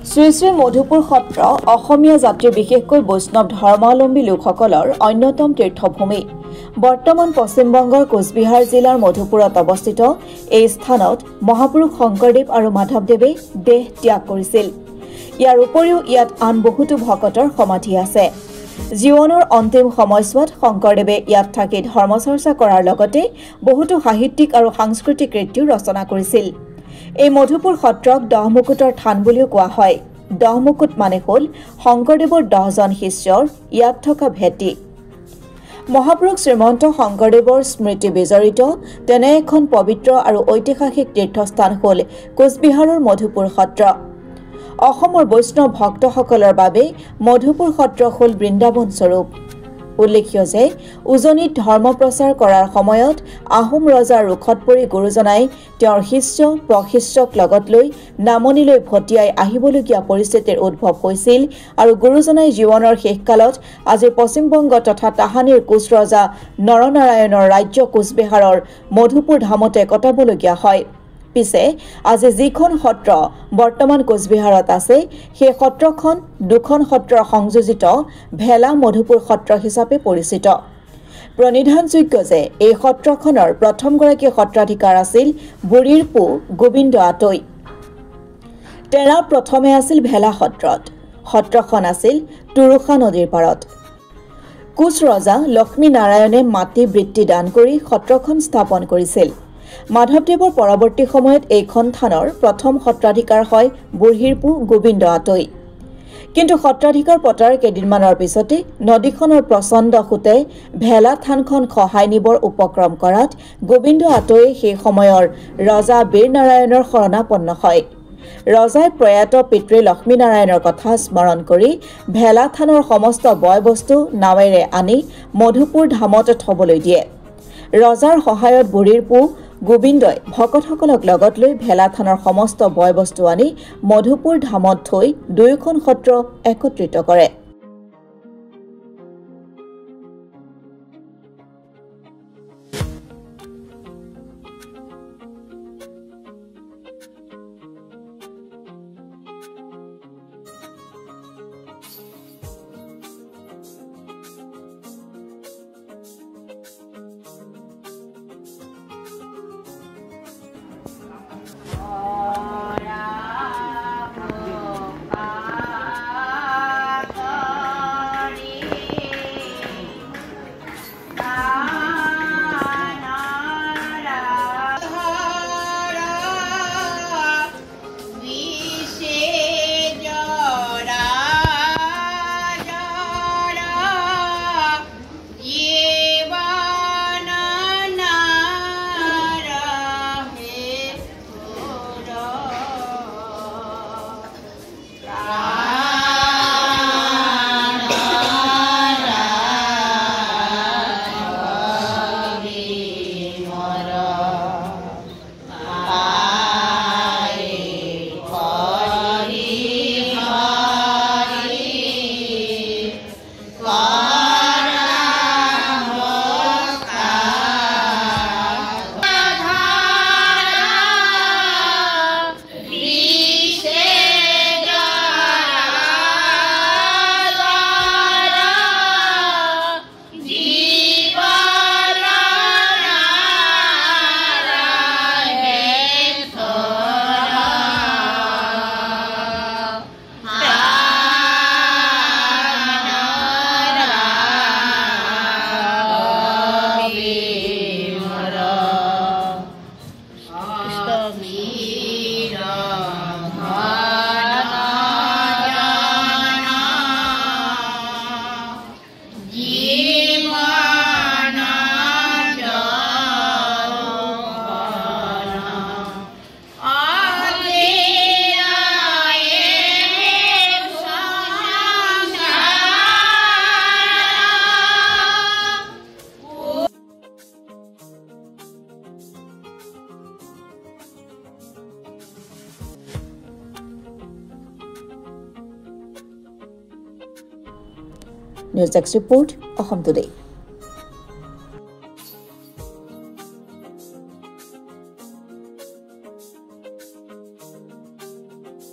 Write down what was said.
শ্ৰী শ্ৰী মধুপুৰ সত্ৰ অসমীয়া জাতিৰ বিশেষকৈ বৈষ্ণৱ ধৰ্মাৱলম্বী লোকসকলৰ অন্যতম তীৰ্থভূমি। বৰ্তমান পশ্চিমবংগৰ কোচবিহাৰ জিলাৰ মধুপুৰত অৱস্থিত এই স্থানত মহাপুৰুষ শংকৰদেৱ আৰু মাধৱদেৱে দেহ ত্যাগ কৰিছিল। ইয়াৰ উপৰিও ইয়াত আন বহুতো ভকতৰ সমাধি আছে। জীৱনৰ অন্তিম সময়ছোৱাত শংকৰদেৱে ইয়াত থাকি ধৰ্মচৰ্চা কৰাৰ লগতে বহুতো সাহিত্যিক আৰু সাংস্কৃতিক কৃতিও ৰচনা কৰিছিল। এই মধুপুৰ সত্ৰক 10 মুকুটৰ থান বুলিও কোৱা হয়। 10 মুকুট মানে হ'ল শংকৰদেৱৰ 10জন শিষ্যৰ ইয়াত থকা ভেটি। মহাপুৰুষ শ্ৰীমন্ত শংকৰদেৱৰ স্মৃতি বিজড়িত তেনে এখন পবিত্ৰ আৰু ঐতিহাসিক তীৰ্থস্থান হ'ল কোচবিহাৰৰ মধুপুৰ সত্ৰ। অসমৰ বৈষ্ণৱ ভক্তসকলৰ বাবে মধুপুৰ সত্ৰ হ'ল বৃন্দাবন স্বৰূপ। উল্লেখ্য যে উজনিত ধৰ্ম প্ৰচাৰ কৰাৰ সময়ত আহোম ৰজাৰ ৰোখত পৰি গুৰুজনাই তেওঁৰ শিষ্য প্ৰশিষ্যক লগত লৈ নামনিলৈ ভটিয়াই আহিবলগীয়া পৰিস্থিতিৰ উদ্ভৱ হৈছিল আৰু গুৰুজনাই জীৱনৰ শেষকালত আজি পশ্চিমবংগ তথা তাহানিৰ কোচ ৰজা নৰনাৰায়ণৰ ৰাজ্য কোচবিহাৰৰ মধুপুৰ ধামতে কটাবলগীয়া হয়। পিছে আজি যিখন সত্ৰ বৰ্তমান কোচবিহাৰত আছে সেই সত্ৰখন দুখন সত্ৰৰ সংযোজিত ভেলা মধুপুৰ সত্ৰ হিচাপে পৰিচিত। প্ৰণিধানযোগ্য যে এই সত্ৰখনৰ প্ৰথমগৰাকী সত্ৰাধিকাৰ আছিল বুঢ়ীৰ পু গোবিন্দ আতৈ। তেৰা প্ৰথমে আছিল ভেলা সত্ৰত। সত্ৰখন আছিল তুৰুষা নদীৰ পাৰত। কোচ ৰজা লক্ষ্মী নাৰায়ণে মাটি বৃত্তি দান কৰি সত্ৰখন স্থাপন কৰিছিল। মাধৱদেৱৰ পৰৱৰ্তী সময়ত এইখন থানৰ প্ৰথম সত্ৰাধিকাৰ হয় বুঢ়ীৰ পু গোবিন্দ আতৈ। কিন্তু সত্ৰাধিকাৰ পতাৰ কেইদিনমানৰ পিছতে নদীখনৰ প্ৰচণ্ড সোঁতে ভেলা থানখন খহাই নিবৰ উপক্ৰম কৰাত গোবিন্দ আতৈয়ে সেই সময়ৰ ৰজা বীৰ নাৰায়ণৰ শৰণাপন্ন হয়। ৰজাই প্ৰয়াত পিতৃ লক্ষ্মীনাৰায়ণৰ কথা স্মৰণ কৰি ভেলা থানৰ সমস্ত বয় বস্তু নাৱেৰে আনি মধুপুৰ ধামত থবলৈ দিয়ে। ৰজাৰ সহায়ত বুঢ়ীৰ পু গোবিন্দই ভকতসকলক লগত লৈ ভেলা থানৰ সমস্ত বয় বস্তু আনি মধুপুৰ ধামত থৈ দুয়োখন সত্ৰ একত্ৰিত কৰে। News desk report Assam today.